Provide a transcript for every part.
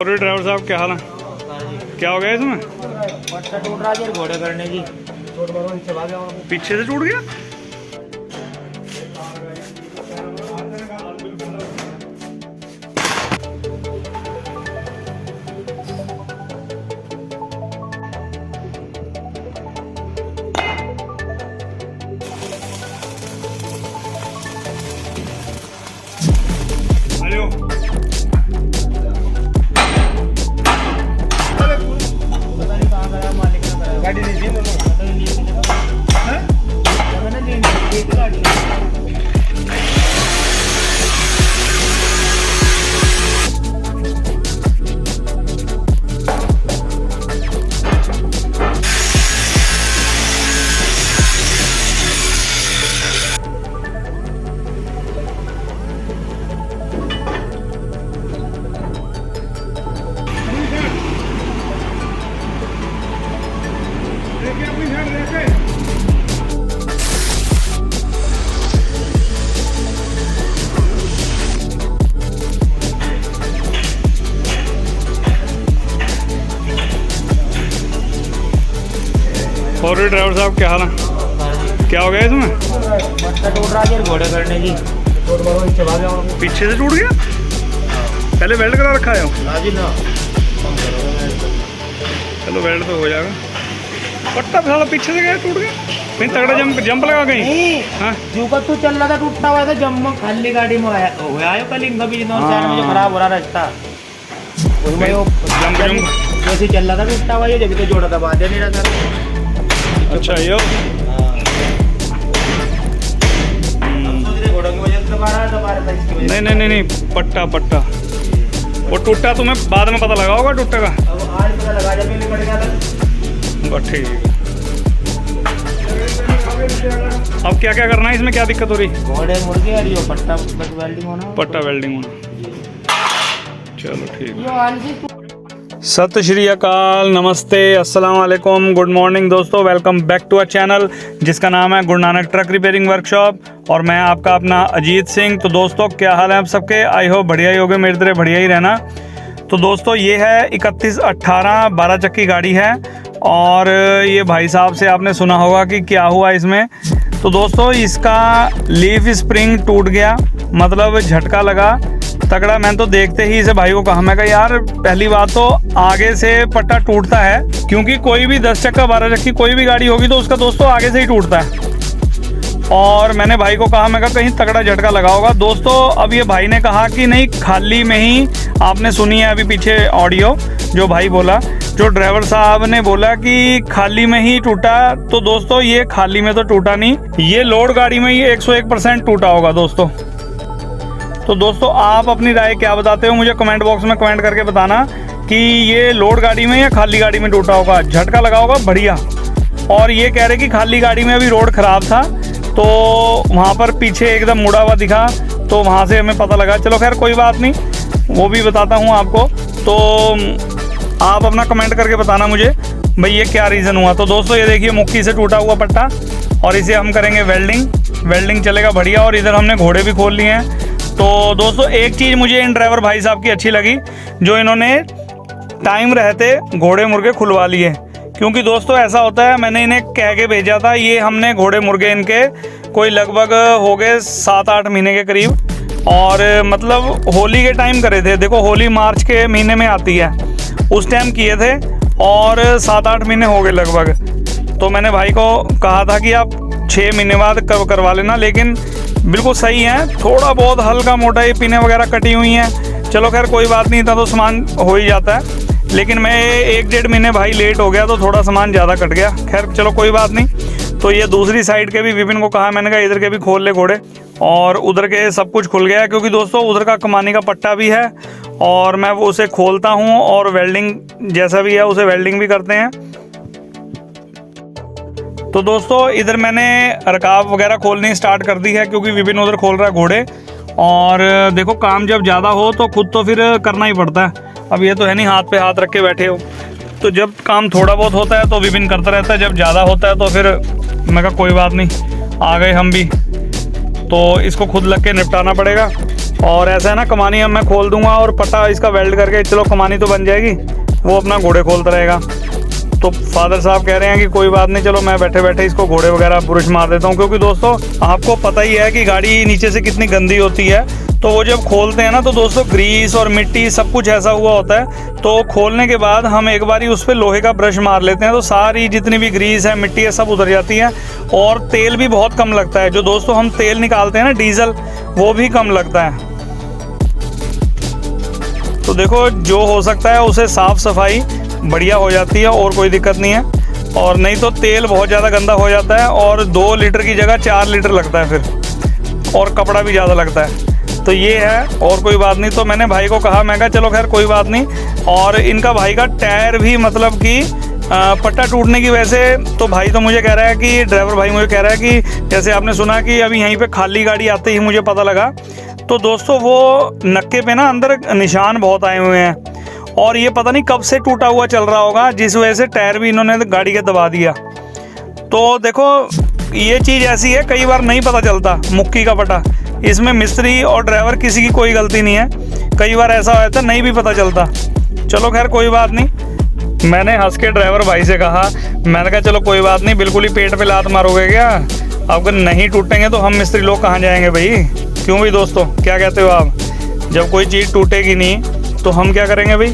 और ड्राइवर साहब क्या हाल है? क्या हो गया इसमें? पट्टा टूट रहा है घोड़े करने की। पीछे से टूट गया। हेलो गाड़ी लीजिए गाड़ी और ड्राइवर साहब क्या हाल है? क्या हो गया इसमें? पट्टा टूट रहा है घोड़े करने की। पीछे से टूट गया। पहले वेल्ड करा रखा है। चलो वेल्ड तो हो जाएगा। पट्टा साला पीछे से गया टूट गया। कहीं तगड़ा जंप लगा कहीं। हाँ जो का तू चल रहा था टूटता हुआ था जब मैं खाली गाड़ी में आया कल इनका भी जो खराब हो रहा रास्ता जैसे चल रहा था टूटता हुआ जब तो जोड़ा दबा दिया नहीं रहा था। अच्छा यो नहीं नहीं नहीं नहीं पट्टा पट्टा वो टूटा तुम्हें बाद में पता लगा होगा टूटा का। आज पता लगा जब मैं पड़ गया था। बस ठीक है। अब क्या क्या करना है इसमें? क्या दिक्कत हो रही? घोड़े मुर्गे और ये पट्टा वेल्डिंग होना। पट्टा वेल्डिंग होना। चलो ठीक है। सत श्री अकाल, नमस्ते, अस्सलाम वालेकुम, गुड मॉर्निंग दोस्तों। Welcome back to a channel जिसका नाम है Guru Nanak truck repairing workshop और मैं आपका अपना अजीत सिंह। तो दोस्तों क्या हाल है आप सबके? आई होप बढ़िया ही होगे, मेरी तरह बढ़िया ही रहना। तो दोस्तों ये है 3118 12 चक्की गाड़ी है और ये भाई साहब से आपने सुना होगा कि क्या हुआ इसमें। तो दोस्तों इसका लीफ स्प्रिंग टूट गया, मतलब झटका लगा तगड़ा। मैंने तो देखते ही इसे भाई को कहा, मैं कहा यार पहली बात तो आगे से पट्टा टूटता है, क्योंकि कोई भी 10 चक्का 12 चक्की कोई भी गाड़ी होगी तो उसका दोस्तों आगे से ही टूटता है। और मैंने भाई को कहा, मैं कहा कहीं तगड़ा झटका लगा होगा। दोस्तों अब ये भाई ने कहा कि नहीं खाली में ही, आपने सुनी है अभी पीछे ऑडियो जो भाई बोला, जो ड्राइवर साहब ने बोला कि खाली में ही टूटा। तो दोस्तों ये खाली में तो टूटा नहीं, ये लोड गाड़ी में ही 101% टूटा होगा दोस्तों। तो दोस्तों आप अपनी राय क्या बताते हो मुझे कमेंट बॉक्स में कमेंट करके बताना कि ये लोड गाड़ी में या खाली गाड़ी में टूटा होगा, झटका लगा होगा बढ़िया। और ये कह रहे कि खाली गाड़ी में अभी रोड ख़राब था तो वहाँ पर पीछे एकदम मुड़ा हुआ दिखा, तो वहाँ से हमें पता लगा। चलो खैर कोई बात नहीं, वो भी बताता हूँ आपको। तो आप अपना कमेंट करके बताना मुझे भाई ये क्या रीज़न हुआ। तो दोस्तों ये देखिए मुक्की से टूटा हुआ पट्टा और इसे हम करेंगे वेल्डिंग चलेगा बढ़िया। और इधर हमने घोड़े भी खोल लिए हैं। तो दोस्तों एक चीज़ मुझे इन ड्राइवर भाई साहब की अच्छी लगी, जो इन्होंने टाइम रहते घोड़े मुर्गे खुलवा लिए। क्योंकि दोस्तों ऐसा होता है, मैंने इन्हें कह के भेजा था, ये हमने घोड़े मुर्गे इनके कोई लगभग हो गए 7-8 महीने के करीब, और मतलब होली के टाइम करे थे। देखो होली मार्च के महीने में आती है, उस टाइम किए थे और 7-8 महीने हो गए लगभग। तो मैंने भाई को कहा था कि आप 6 महीने बाद करवा लेना, लेकिन बिल्कुल सही है। थोड़ा बहुत हल्का मोटा ये पिने वगैरह कटी हुई हैं, चलो खैर कोई बात नहीं, इतना तो सामान हो ही जाता है। लेकिन मैं 1-1.5 महीने भाई लेट हो गया तो थोड़ा सामान ज़्यादा कट गया, खैर चलो कोई बात नहीं। तो ये दूसरी साइड के भी विपिन को कहा, मैंने कहा इधर के भी खोल ले घोड़े, और उधर के सब कुछ खुल गया। क्योंकि दोस्तों उधर का कमानी का पट्टा भी है और मैं वो उसे खोलता हूँ और वेल्डिंग जैसा भी है उसे वेल्डिंग भी करते हैं। तो दोस्तों इधर मैंने रकाब वगैरह खोलनी स्टार्ट कर दी है, क्योंकि विपिन उधर खोल रहा है घोड़े। और देखो काम जब ज़्यादा हो तो खुद तो फिर करना ही पड़ता है। अब ये तो है नहीं हाथ पे हाथ रख के बैठे हो, तो जब काम थोड़ा बहुत होता है तो विपिन करता रहता है, जब ज़्यादा होता है तो फिर मैं कहा कोई बात नहीं, आ गए हम भी, तो इसको खुद लग के निपटाना पड़ेगा। और ऐसा है ना, कमानी अब मैं खोल दूंगा और पट्टा इसका वेल्ड करके, चलो कमानी तो बन जाएगी, वो अपना घोड़े खोलता रहेगा। तो फादर साहब कह रहे हैं कि कोई बात नहीं, चलो मैं बैठे बैठे इसको घोड़े वगैरह ब्रश मार देता हूँ, क्योंकि दोस्तों आपको पता ही है कि गाड़ी नीचे से कितनी गंदी होती है। तो वो जब खोलते हैं ना तो दोस्तों ग्रीस और मिट्टी सब कुछ ऐसा हुआ होता है। तो खोलने के बाद हम एक बारी उस पर लोहे का ब्रश मार लेते हैं तो सारी जितनी भी ग्रीस है, मिट्टी है, सब उतर जाती है और तेल भी बहुत कम लगता है। जो दोस्तों हम तेल निकालते हैं ना डीजल, वो भी कम लगता है। तो देखो जो हो सकता है उसे साफ़ सफाई बढ़िया हो जाती है और कोई दिक्कत नहीं है। और नहीं तो तेल बहुत ज़्यादा गंदा हो जाता है और 2 लीटर की जगह 4 लीटर लगता है फिर, और कपड़ा भी ज़्यादा लगता है। तो ये है, और कोई बात नहीं। तो मैंने भाई को कहा, मैं कहा चलो खैर कोई बात नहीं। और इनका भाई का टायर भी मतलब कि पट्टा टूटने की वजह से, तो भाई तो मुझे कह रहा है कि ड्राइवर भाई मुझे कह रहा है कि जैसे आपने सुना कि अभी यहीं पे खाली गाड़ी आते ही मुझे पता लगा, तो दोस्तों वो नक्के पे ना अंदर निशान बहुत आए हुए हैं और ये पता नहीं कब से टूटा हुआ चल रहा होगा, जिस वजह से टायर भी इन्होंने गाड़ी के दबा दिया। तो देखो ये चीज़ ऐसी है, कई बार नहीं पता चलता मुक्की का पटा, इसमें मिस्त्री और ड्राइवर किसी की कोई गलती नहीं है। कई बार ऐसा होता है नहीं भी पता चलता। चलो खैर कोई बात नहीं। मैंने हंस के ड्राइवर भाई से कहा, मैंने कहा चलो कोई बात नहीं, बिल्कुल ही पेट पे लात मारोगे क्या? अगर नहीं टूटेंगे तो हम मिस्त्री लोग कहाँ जाएंगे भाई? क्यों भाई दोस्तों, क्या कहते हो आप? जब कोई चीज़ टूटेगी नहीं तो हम क्या करेंगे भाई?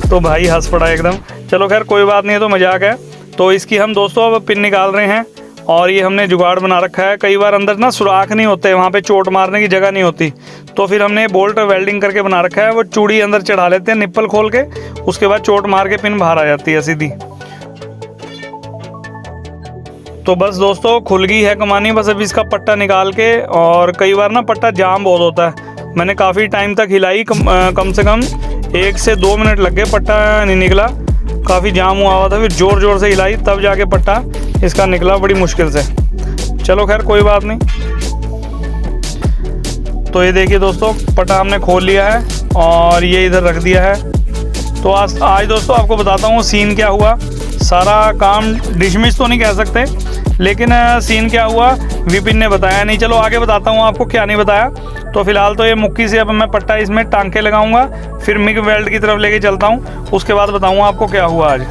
तो भाई हंस पड़ा एकदम। चलो खैर कोई बात नहीं, है तो मजाक है। तो इसकी हम दोस्तों अब पिन निकाल रहे हैं और ये हमने जुगाड़ बना रखा है। कई बार अंदर ना सुराख नहीं होते, वहाँ पे चोट मारने की जगह नहीं होती, तो फिर हमने बोल्ट वेल्डिंग करके बना रखा है। वो चूड़ी अंदर चढ़ा लेते हैं निप्पल खोल के, उसके बाद चोट मार के पिन बाहर आ जाती है सीधी। तो बस दोस्तों खुल गई है कमानी, बस अभी इसका पट्टा निकाल के। और कई बार ना पट्टा जाम बहुत होता है, मैंने काफ़ी टाइम तक हिलाई, कम से कम 1 से 2 मिनट लग गए, पट्टा नहीं निकला, काफ़ी जाम हुआ था। फिर ज़ोर ज़ोर से हिलाई तब जाके पट्टा इसका निकला, बड़ी मुश्किल से। चलो खैर कोई बात नहीं। तो ये देखिए दोस्तों, पट्टा हमने खोल लिया है और ये इधर रख दिया है। तो आज दोस्तों आपको बताता हूँ सीन क्या हुआ। सारा काम डिशमिश तो नहीं कह सकते, लेकिन सीन क्या हुआ विपिन ने बताया नहीं। चलो आगे बताता हूँ आपको क्या नहीं बताया। तो फिलहाल तो ये मुक्की से अब मैं पट्टा इसमें टांके लगाऊंगा, फिर मिग वेल्ड की तरफ लेके चलता हूँ, उसके बाद बताऊँगा आपको क्या हुआ आज।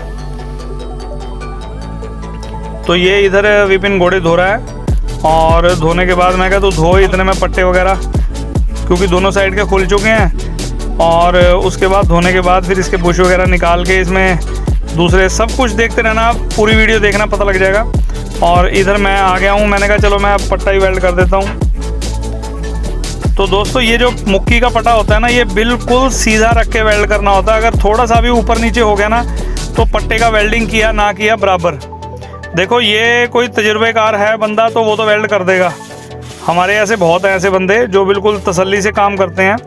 तो ये इधर विपिन घोड़े धो रहा है और धोने के बाद मैं कहा तू धो इतने में पट्टे वगैरह, क्योंकि दोनों साइड के खुल चुके हैं। और उसके बाद धोने के बाद फिर इसके बुश वगैरह निकाल के इसमें दूसरे सब कुछ देखते रहना, आप पूरी वीडियो देखना, पता लग जाएगा। और इधर मैं आ गया हूँ, मैंने कहा चलो मैं पट्टा ही वेल्ड कर देता हूँ। तो दोस्तों ये जो मुक्की का पट्टा होता है ना, ये बिल्कुल सीधा रख के वेल्ड करना होता है। अगर थोड़ा सा भी ऊपर नीचे हो गया ना तो पट्टे का वेल्डिंग किया ना किया बराबर। देखो ये कोई तजुर्बेकार है बंदा तो वो तो वेल्ड कर देगा, हमारे ऐसे बहुत हैं ऐसे बंदे जो बिल्कुल तसल्ली से काम करते हैं।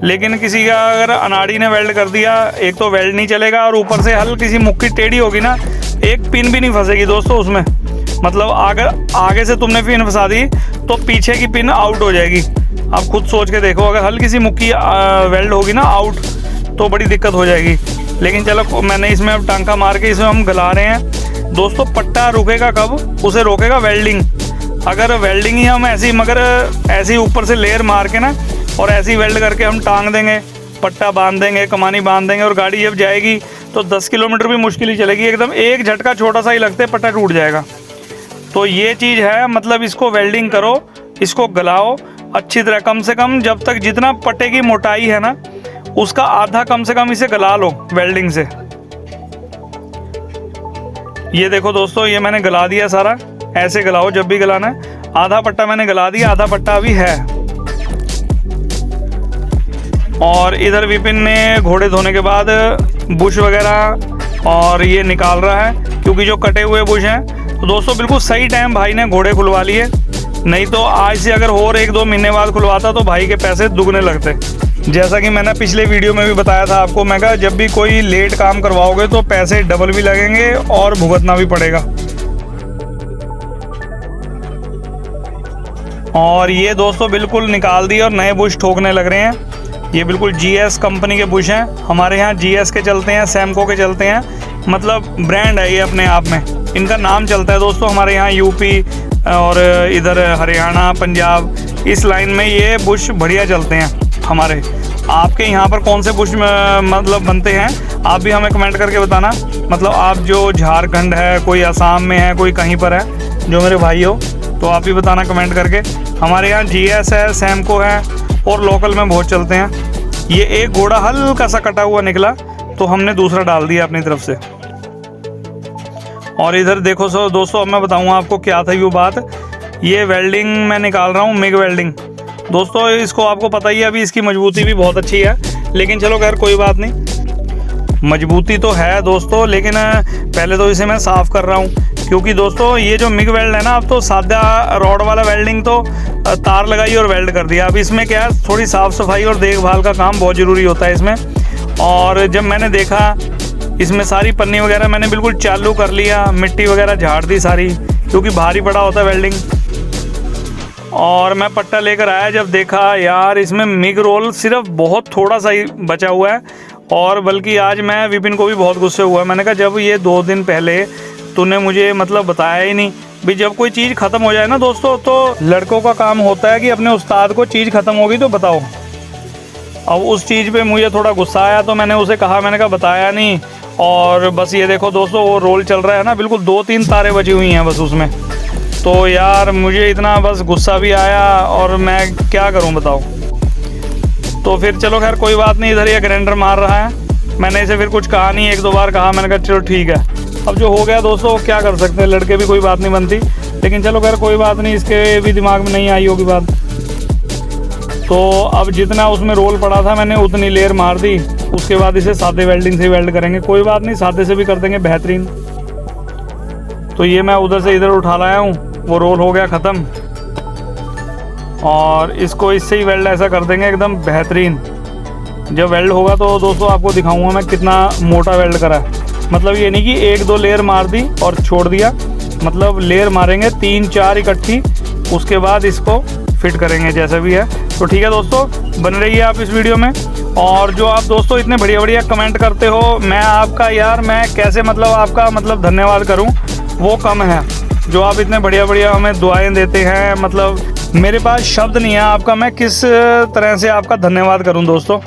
लेकिन किसी का अगर अनाड़ी ने वेल्ड कर दिया, एक तो वेल्ड नहीं चलेगा और ऊपर से हल्की सी मुक्की टेढ़ी होगी ना, एक पिन भी नहीं फंसेगी दोस्तों उसमें। मतलब अगर आगे से तुमने पिन फंसा दी तो पीछे की पिन आउट हो जाएगी। आप खुद सोच के देखो, अगर हल्की सी मुक्की वेल्ड होगी ना आउट, तो बड़ी दिक्कत हो जाएगी। लेकिन चलो मैंने इसमें अब टांका मार के इसमें हम गला रहे हैं। दोस्तों पट्टा रुकेगा कब? उसे रोकेगा वेल्डिंग। अगर वेल्डिंग ही हम ऐसी मगर ऐसी ऊपर से लेयर मार के ना और ऐसी वेल्ड करके हम टांग देंगे, पट्टा बांध देंगे, कमानी बांध देंगे और गाड़ी जब जाएगी तो 10 किलोमीटर भी मुश्किल ही चलेगी। एकदम एक झटका छोटा सा ही लगते पट्टा टूट जाएगा। तो ये चीज़ है, मतलब इसको वेल्डिंग करो, इसको गलाओ अच्छी तरह, कम से कम जब तक जितना पट्टे की मोटाई है ना उसका आधा कम से कम इसे गला लो वेल्डिंग से। ये देखो दोस्तों, ये मैंने गला दिया सारा, ऐसे गलाओ जब भी गलाना है। आधा पट्टा मैंने गला दिया, आधा पट्टा अभी है। और इधर विपिन ने घोड़े धोने के बाद बुश वगैरह और ये निकाल रहा है, क्योंकि जो कटे हुए बुश हैं। तो दोस्तों बिल्कुल सही टाइम भाई ने घोड़े खुलवा लिए, नहीं तो आज से अगर और 1-2 महीने बाद खुलवाता तो भाई के पैसे दुगने लगते। जैसा कि मैंने पिछले वीडियो में भी बताया था आपको, मैं कहा जब भी कोई लेट काम करवाओगे तो पैसे डबल भी लगेंगे और भुगतना भी पड़ेगा। और ये दोस्तों बिल्कुल निकाल दिए और नए बुश ठोकने लग रहे हैं। ये बिल्कुल GS कंपनी के बुश हैं, हमारे यहाँ GS के चलते हैं, सैमको के चलते हैं, मतलब ब्रांड है ये अपने आप में, इनका नाम चलता है दोस्तों हमारे यहाँ यूपी और इधर हरियाणा, पंजाब, इस लाइन में ये बुश बढ़िया चलते हैं हमारे। आपके यहाँ पर कौन से बुश मतलब बनते हैं, आप भी हमें कमेंट करके बताना। मतलब आप जो झारखंड है, कोई असम में है, कोई कहीं पर है, जो मेरे भाई हो, तो आप भी बताना कमेंट करके। हमारे यहाँ GS है, सैमको है, और लोकल में बहुत चलते हैं। ये एक घोड़ा हल्का सा कटा हुआ निकला तो हमने दूसरा डाल दिया अपनी तरफ से। और इधर देखो दोस्तों, अब मैं बताऊँगा आपको क्या था वो बात। ये वेल्डिंग मैं निकाल रहा हूँ, मिग वेल्डिंग दोस्तों। इसको आपको पता ही है, अभी इसकी मजबूती भी बहुत अच्छी है, लेकिन चलो खैर कोई बात नहीं, मजबूती तो है दोस्तों। लेकिन पहले तो इसे मैं साफ़ कर रहा हूँ, क्योंकि दोस्तों ये जो मिग वेल्ड है ना, अब तो सादा रॉड वाला वेल्डिंग तो तार लगाई और वेल्ड कर दिया। अब इसमें क्या है, थोड़ी साफ़ सफाई और देखभाल का काम बहुत ज़रूरी होता है इसमें। और जब मैंने देखा इसमें सारी पन्नी वगैरह मैंने बिल्कुल चालू कर लिया, मिट्टी वगैरह झाड़ दी सारी, क्योंकि भारी पड़ा होता है वेल्डिंग। और मैं पट्टा लेकर आया, जब देखा यार इसमें मिग रोल सिर्फ बहुत थोड़ा सा ही बचा हुआ है। और बल्कि आज मैं विपिन को भी बहुत गुस्से हुआ। मैंने कहा जब ये 2 दिन पहले तूने मुझे मतलब बताया ही नहीं। भी जब कोई चीज़ ख़त्म हो जाए ना दोस्तों, तो लड़कों का काम होता है कि अपने उस्ताद को चीज़ ख़त्म होगी तो बताओ। अब उस चीज़ पे मुझे थोड़ा गुस्सा आया, तो मैंने उसे कहा, मैंने कहा बताया नहीं। और बस ये देखो दोस्तों, वो रोल चल रहा है ना, बिल्कुल 2-3 तारें बची हुई हैं बस उसमें। तो यार मुझे इतना बस गुस्सा भी आया, और मैं क्या करूं बताओ। तो फिर चलो खैर कोई बात नहीं, इधर ये ग्राइंडर मार रहा है। मैंने इसे फिर कुछ कहा नहीं, 1-2 बार कहा, मैंने कहा चलो ठीक है। अब जो हो गया दोस्तों, क्या कर सकते हैं, लड़के भी कोई बात नहीं बनती। लेकिन चलो खैर कोई बात नहीं, इसके भी दिमाग में नहीं आई होगी बात। तो अब जितना उसमें रोल पड़ा था मैंने उतनी लेयर मार दी। उसके बाद इसे सादे वेल्डिंग से वेल्ड करेंगे, कोई बात नहीं, सादे से भी कर देंगे बेहतरीन। तो ये मैं उधर से इधर उठा लाया हूँ, वो रोल हो गया ख़त्म। और इसको इससे ही वेल्ड ऐसा कर देंगे एकदम बेहतरीन। जब वेल्ड होगा तो दोस्तों आपको दिखाऊंगा मैं कितना मोटा वेल्ड करा है। मतलब ये नहीं कि 1-2 लेयर मार दी और छोड़ दिया, मतलब लेयर मारेंगे 3-4 इकट्ठी, उसके बाद इसको फिट करेंगे जैसा भी है। तो ठीक है दोस्तों, बन रही है आप इस वीडियो में। और जो आप दोस्तों इतने बढ़िया बढ़िया कमेंट करते हो, मैं आपका यार मैं कैसे मतलब आपका मतलब धन्यवाद करूं, वो कम है। जो आप इतने बढ़िया बढ़िया हमें दुआएं देते हैं, मतलब मेरे पास शब्द नहीं है आपका, मैं किस तरह से आपका धन्यवाद करूं दोस्तों।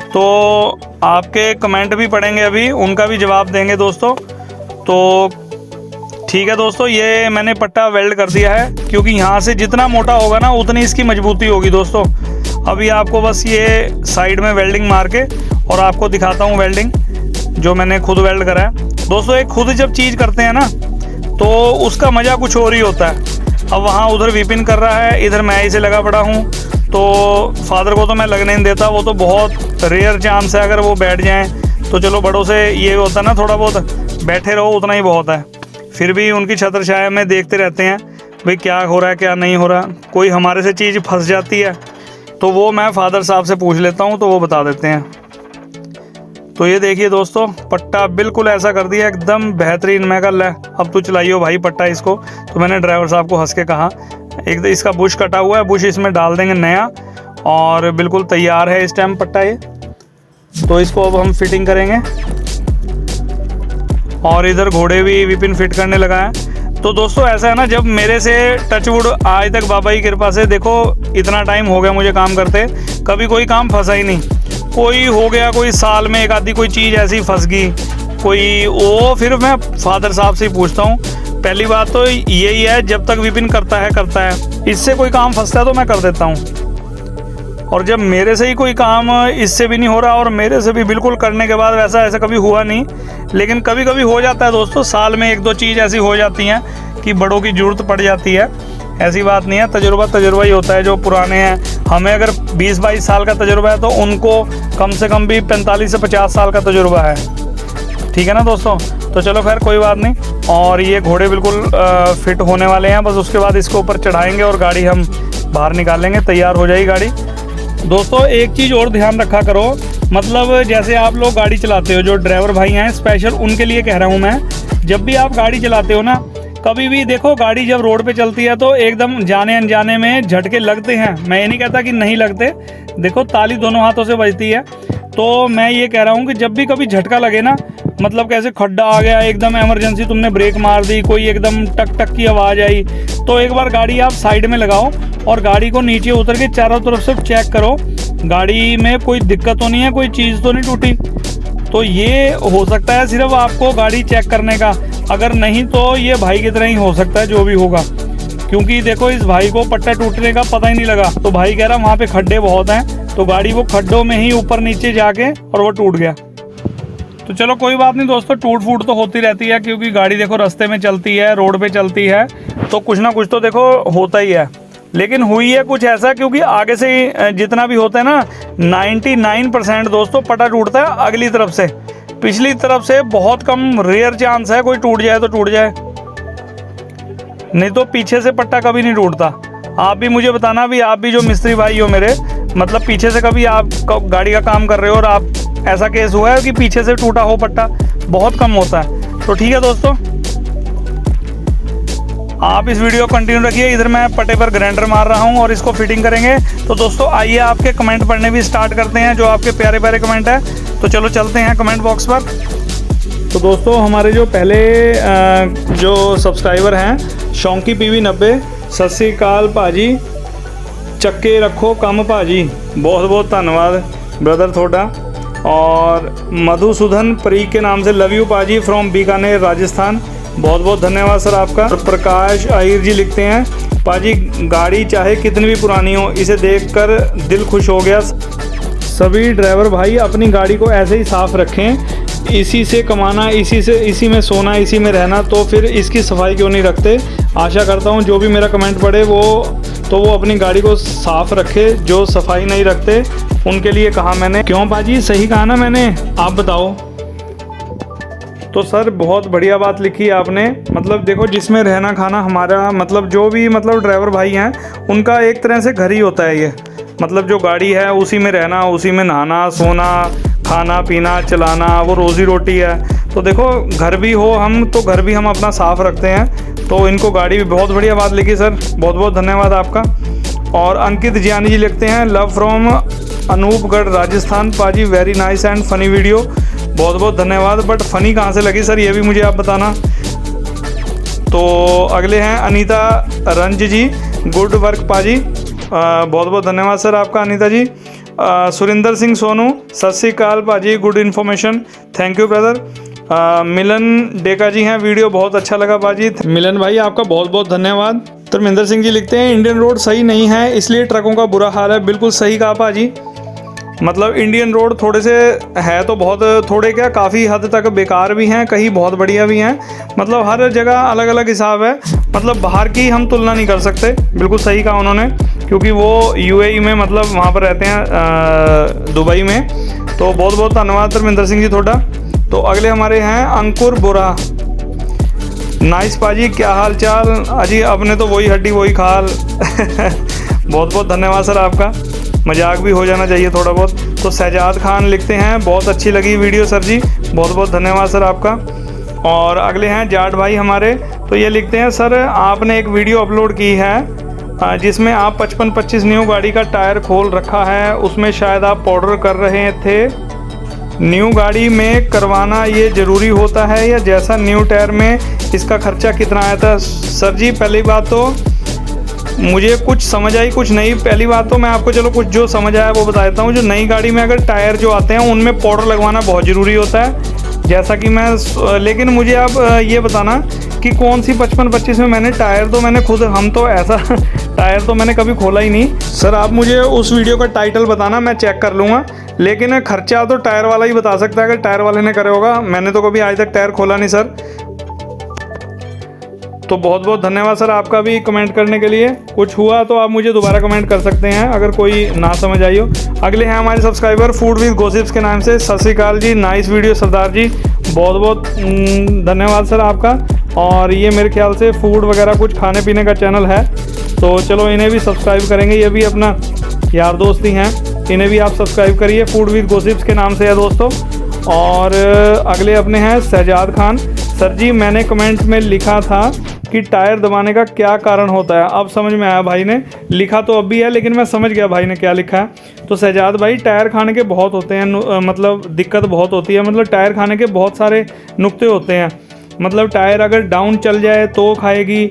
तो आपके कमेंट भी पढ़ेंगे अभी, उनका भी जवाब देंगे दोस्तों। तो ठीक है दोस्तों, ये मैंने पट्टा वेल्ड कर दिया है, क्योंकि यहाँ से जितना मोटा होगा ना उतनी इसकी मजबूती होगी दोस्तों। अभी आपको बस ये साइड में वेल्डिंग मार के और आपको दिखाता हूँ वेल्डिंग जो मैंने खुद वेल्ड करा है दोस्तों। एक खुद जब चीज़ करते हैं ना तो उसका मज़ा कुछ और ही होता है। अब वहाँ उधर विपिन कर रहा है, इधर मैं इसे लगा पड़ा हूँ। तो फादर को तो मैं लगने नहीं देता, वो तो बहुत रेयर चांस है अगर वो बैठ जाएँ। तो चलो बड़ों से ये होता है ना, थोड़ा बहुत बैठे रहो उतना ही बहुत है। फिर भी उनकी छत्र छाया में देखते रहते हैं भाई क्या हो रहा है क्या नहीं हो रहा। कोई हमारे से चीज़ फंस जाती है तो वो मैं फादर साहब से पूछ लेता हूँ, तो वो बता देते हैं। तो ये देखिए दोस्तों, पट्टा बिल्कुल ऐसा कर दिया एकदम बेहतरीन। मैं कहा ले अब तू चलाइयो भाई पट्टा इसको। तो मैंने ड्राइवर साहब को हंस के कहा, एक इसका बुश कटा हुआ है, बुश इसमें डाल देंगे नया, और बिल्कुल तैयार है इस टाइम पट्टा ये। तो इसको अब हम फिटिंग करेंगे। और इधर घोड़े भी विपिन फिट करने लगा है। तो दोस्तों ऐसा है ना, जब मेरे से टचवुड आज तक बाबा की कृपा से देखो इतना टाइम हो गया मुझे काम करते, कभी कोई काम फंसा ही नहीं। कोई हो गया, कोई साल में एक आधी कोई चीज़ ऐसी फंस गई कोई, वो फिर मैं फादर साहब से ही पूछता हूँ। पहली बात तो यही है, जब तक विपिन करता है, इससे कोई काम फंसता है तो मैं कर देता हूँ। और जब मेरे से ही कोई काम इससे भी नहीं हो रहा, और मेरे से भी बिल्कुल करने के बाद ऐसा कभी हुआ नहीं, लेकिन कभी कभी हो जाता है दोस्तों। साल में 1-2 चीज़ ऐसी हो जाती हैं कि बड़ों की ज़रूरत पड़ जाती है। ऐसी बात नहीं है, तजुर्बा ही होता है। जो पुराने हैं, हमें अगर 20-22 साल का तजुर्बा है तो उनको कम से कम भी 45 से 50 साल का तजुर्बा है। ठीक है ना दोस्तों। तो चलो खैर कोई बात नहीं। और ये घोड़े बिल्कुल फिट होने वाले हैं, बस उसके बाद इसको ऊपर चढ़ाएंगे और गाड़ी हम बाहर निकालेंगे, तैयार हो जाएगी गाड़ी। दोस्तों एक चीज़ और ध्यान रखा करो, मतलब जैसे आप लोग गाड़ी चलाते हो, जो ड्राइवर भाई हैं स्पेशल उनके लिए कह रहा हूँ मैं, जब भी आप गाड़ी चलाते हो ना, कभी भी देखो गाड़ी जब रोड पे चलती है तो एकदम जाने अनजाने में झटके लगते हैं। मैं ये नहीं कहता कि नहीं लगते, देखो ताली दोनों हाथों से बजती है। तो मैं ये कह रहा हूँ कि जब भी कभी झटका लगे ना, मतलब कैसे खड्डा आ गया, एकदम इमरजेंसी तुमने ब्रेक मार दी, कोई एकदम टक टक की आवाज़ आई, तो एक बार गाड़ी आप साइड में लगाओ और गाड़ी को नीचे उतर के चारों तरफ से चेक करो गाड़ी में कोई दिक्कत तो नहीं है, कोई चीज़ तो नहीं टूटी। तो ये हो सकता है सिर्फ आपको गाड़ी चेक करने का, अगर नहीं तो ये भाई की तरह ही हो सकता है जो भी होगा, क्योंकि देखो इस भाई को पट्टा टूटने का पता ही नहीं लगा। तो भाई कह रहा वहाँ पे खड्डे बहुत हैं, तो गाड़ी वो खड्डों में ही ऊपर नीचे जाके और वो टूट गया। तो चलो कोई बात नहीं दोस्तों, टूट फूट तो होती रहती है, क्योंकि गाड़ी देखो रास्ते में चलती है, रोड पे चलती है, तो कुछ ना कुछ तो देखो होता ही है। लेकिन हुई है कुछ ऐसा, क्योंकि आगे से जितना भी होता है ना 99% दोस्तों पट्टा टूटता है अगली तरफ से, पिछली तरफ से बहुत कम रेयर चांस है कोई टूट जाए तो टूट जाए, नहीं तो पीछे से पट्टा कभी नहीं टूटता। आप भी मुझे बताना, भी आप भी जो मिस्त्री भाई हो मेरे, मतलब पीछे से कभी आप गाड़ी का काम कर रहे हो और आप ऐसा केस हुआ है कि पीछे से टूटा हो पट्टा, बहुत कम होता है। तो ठीक है दोस्तों, आप इस वीडियो को कंटिन्यू रखिए। इधर मैं पट्टे पर ग्राइंडर मार रहा हूँ और इसको फिटिंग करेंगे। तो दोस्तों आइए आपके कमेंट पढ़ने भी स्टार्ट करते हैं, जो आपके प्यारे प्यारे कमेंट है। तो चलो चलते हैं कमेंट बॉक्स पर। तो दोस्तों हमारे जो पहले जो सब्सक्राइबर हैं शौकी PV 90, सत श्री अकाल भाजी, चक्के रखो कम भाजी, बहुत बहुत धन्यवाद ब्रदर थोड़ा। और मधुसूदन परीक के नाम से लव यू पाजी फ्रॉम बीकानेर राजस्थान, बहुत बहुत धन्यवाद सर आपका। और प्रकाश आहिर जी लिखते हैं, पाजी गाड़ी चाहे कितनी भी पुरानी हो, इसे देखकर दिल खुश हो गया। सभी ड्राइवर भाई अपनी गाड़ी को ऐसे ही साफ़ रखें, इसी से कमाना, इसी में सोना, इसी में रहना, तो फिर इसकी सफाई क्यों नहीं रखते। आशा करता हूँ जो भी मेरा कमेंट पढ़े वो अपनी गाड़ी को साफ़ रखे, जो सफाई नहीं रखते उनके लिए कहा मैंने। क्यों पाजी, सही कहा ना मैंने, आप बताओ। तो सर बहुत बढ़िया बात लिखी आपने, मतलब देखो जिसमें रहना खाना हमारा, मतलब जो भी मतलब ड्राइवर भाई हैं उनका एक तरह से घर ही होता है ये, मतलब जो गाड़ी है उसी में रहना, उसी में नहाना सोना खाना पीना चलाना, वो रोज़ी रोटी है। तो देखो घर भी हो हम, तो घर भी हम अपना साफ़ रखते हैं। तो इनको गाड़ी भी, बहुत बढ़िया बात लिखी सर, बहुत बहुत धन्यवाद आपका। और अंकित जियानी जी लिखते हैं, लव फ्रॉम अनूपगढ़ राजस्थान पाजी, very nice and funny video, बहुत बहुत धन्यवाद। बट फ़नी कहाँ से लगी सर, ये भी मुझे आप बताना। तो अगले हैं अनीता रंज जी, गुड वर्क पाजी, बहुत बहुत धन्यवाद सर आपका अनीता जी। सुरिंदर सिंह सोनू, सत श्री अकाल पाजी, good information, thank you brother. Milan Deka ji हैं, वीडियो बहुत अच्छा लगा पाजी, मिलन भाई आपका बहुत बहुत धन्यवाद। धर्मेंद्र सिंह जी लिखते हैं, इंडियन रोड सही नहीं है इसलिए ट्रकों का बुरा हाल है, बिल्कुल सही कहा पाजी। मतलब इंडियन रोड थोड़े से है तो बहुत, थोड़े क्या काफ़ी हद तक बेकार भी हैं, कहीं बहुत बढ़िया भी हैं, मतलब हर जगह अलग अलग हिसाब है, मतलब बाहर की हम तुलना नहीं कर सकते। बिल्कुल सही कहा उन्होंने, क्योंकि वो UAE में मतलब वहाँ पर रहते हैं दुबई में। तो बहुत बहुत धन्यवाद धर्मेंद्र सिंह जी थोड़ा। तो अगले हमारे हैं अंकुर बोरा, नाइस पाजी, क्या हाल चाल अजी, अपने तो वही हड्डी वही खाल बहुत बहुत धन्यवाद सर आपका, मजाक भी हो जाना चाहिए थोड़ा बहुत। तो शहजाद खान लिखते हैं, बहुत अच्छी लगी वीडियो सर जी, बहुत बहुत धन्यवाद सर आपका। और अगले हैं जाट भाई हमारे, तो ये लिखते हैं, सर आपने एक वीडियो अपलोड की है जिसमें आप 55-25 न्यू गाड़ी का टायर खोल रखा है, उसमें शायद आप पाउडर कर रहे थे। न्यू गाड़ी में करवाना ये ज़रूरी होता है या जैसा न्यू टायर में इसका खर्चा कितना आया था। सर जी पहली बात तो मुझे कुछ समझ आई कुछ नहीं, पहली बात तो मैं आपको चलो कुछ जो समझ आया वो बता देता हूँ। जो नई गाड़ी में अगर टायर जो आते हैं उनमें पाउडर लगवाना बहुत ज़रूरी होता है, जैसा कि मैं, लेकिन मुझे आप ये बताना कि कौन सी 55-25 में मैंने टायर, तो मैंने खुद, हम तो ऐसा टायर तो मैंने कभी खोला ही नहीं। सर आप मुझे उस वीडियो का टाइटल बताना, मैं चेक कर लूँगा, लेकिन खर्चा तो टायर वाला ही बता सकता है, अगर टायर वाले ने करे होगा, मैंने तो कभी आज तक टायर खोला नहीं सर। तो बहुत बहुत धन्यवाद सर आपका भी कमेंट करने के लिए। कुछ हुआ तो आप मुझे दोबारा कमेंट कर सकते हैं अगर कोई ना समझ आई हो। अगले हैं हमारे सब्सक्राइबर फूड विद गॉसिप्स के नाम से, सत श्री अकाल जी, नाइस वीडियो सरदार जी, बहुत बहुत धन्यवाद सर आपका। और ये मेरे ख्याल से फूड वगैरह कुछ खाने पीने का चैनल है, तो चलो इन्हें भी सब्सक्राइब करेंगे, ये भी अपना यार दोस्त ही हैं, इन्हें भी आप सब्सक्राइब करिए, फूड विद गॉसिप्स के नाम से है दोस्तों। और अगले अपने हैं शहजाद खान, सर जी मैंने कमेंट में लिखा था कि टायर दबाने का क्या कारण होता है, अब समझ में आया, भाई ने लिखा तो अब भी है लेकिन मैं समझ गया भाई ने क्या लिखा है। तो शहजाद भाई टायर खाने के बहुत होते हैं, मतलब दिक्कत बहुत होती है, मतलब टायर खाने के बहुत सारे नुक्ते होते हैं। मतलब टायर अगर डाउन चल जाए तो खाएगी,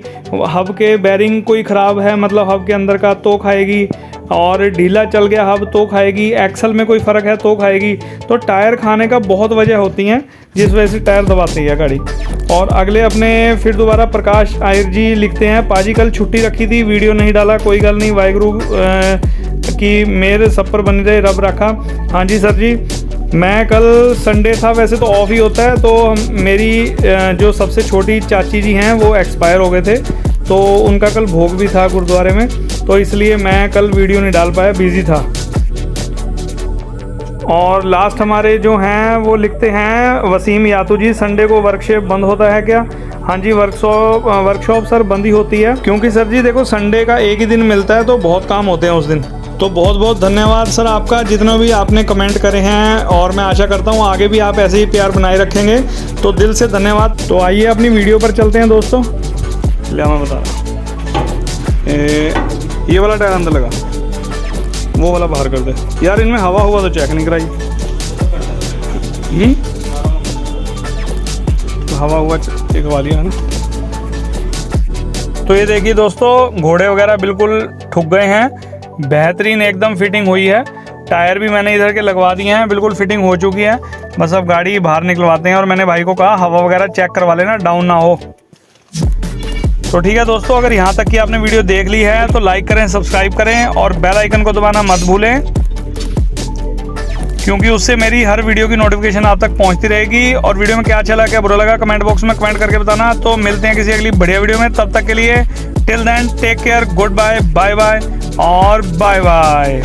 हब के बेरिंग कोई ख़राब है मतलब हब के अंदर का तो खाएगी, और ढीला चल गया हब तो खाएगी, एक्सल में कोई फ़र्क है तो खाएगी। तो टायर खाने का बहुत वजह होती हैं जिस वजह से टायर दबाती है गाड़ी। और अगले अपने फिर दोबारा प्रकाश आयर जी लिखते हैं, पाजी कल छुट्टी रखी थी, वीडियो नहीं डाला, कोई गल नहीं, वाहिगुरू की मेर सब पर बनी रहे, रब रखा। हाँ जी सर जी, मैं कल संडे था, वैसे तो ऑफ ही होता है, तो मेरी जो सबसे छोटी चाची जी हैं वो एक्सपायर हो गए थे, तो उनका कल भोग भी था गुरुद्वारे में, तो इसलिए मैं कल वीडियो नहीं डाल पाया, बिज़ी था। और लास्ट हमारे जो हैं वो लिखते हैं वसीम यातू जी, संडे को वर्कशॉप बंद होता है क्या? हाँ जी, वर्कशॉप सर बंद ही होती है, क्योंकि सर जी देखो संडे का एक ही दिन मिलता है तो बहुत काम होते हैं उस दिन। तो बहुत बहुत धन्यवाद सर आपका, जितना भी आपने कमेंट करे हैं, और मैं आशा करता हूँ आगे भी आप ऐसे ही प्यार बनाए रखेंगे, तो दिल से धन्यवाद। तो आइए अपनी वीडियो पर चलते हैं दोस्तों। ले मैं बता रहा, ये वाला टायर अंदर लगा, वो वाला बाहर कर दे यार, इनमें हवा हुआ तो चेक नहीं कराई। तो हवा हुआ एक वाली है ना। तो ये देखिए दोस्तों, घोड़े वगैरह बिल्कुल ठुक गए हैं, बेहतरीन एकदम फिटिंग हुई है। टायर भी मैंने इधर के लगवा दिए हैं, बिल्कुल फिटिंग हो चुकी है, बस अब गाड़ी बाहर निकलवाते हैं। और मैंने भाई को कहा हवा वगैरह चेक करवा लेना, डाउन ना हो। तो ठीक है दोस्तों, अगर यहाँ तक की आपने वीडियो देख ली है तो लाइक करें, सब्सक्राइब करें और बेल आइकन को दबाना मत भूलें, क्योंकि उससे मेरी हर वीडियो की नोटिफिकेशन आप तक पहुँचती रहेगी। और वीडियो में क्या अच्छा लगा, क्या बुरा लगा, कमेंट बॉक्स में कमेंट करके बताना। तो मिलते हैं किसी अगली बढ़िया वीडियो में, तब तक के लिए till then take care, good bye, bye bye और बाय बाय।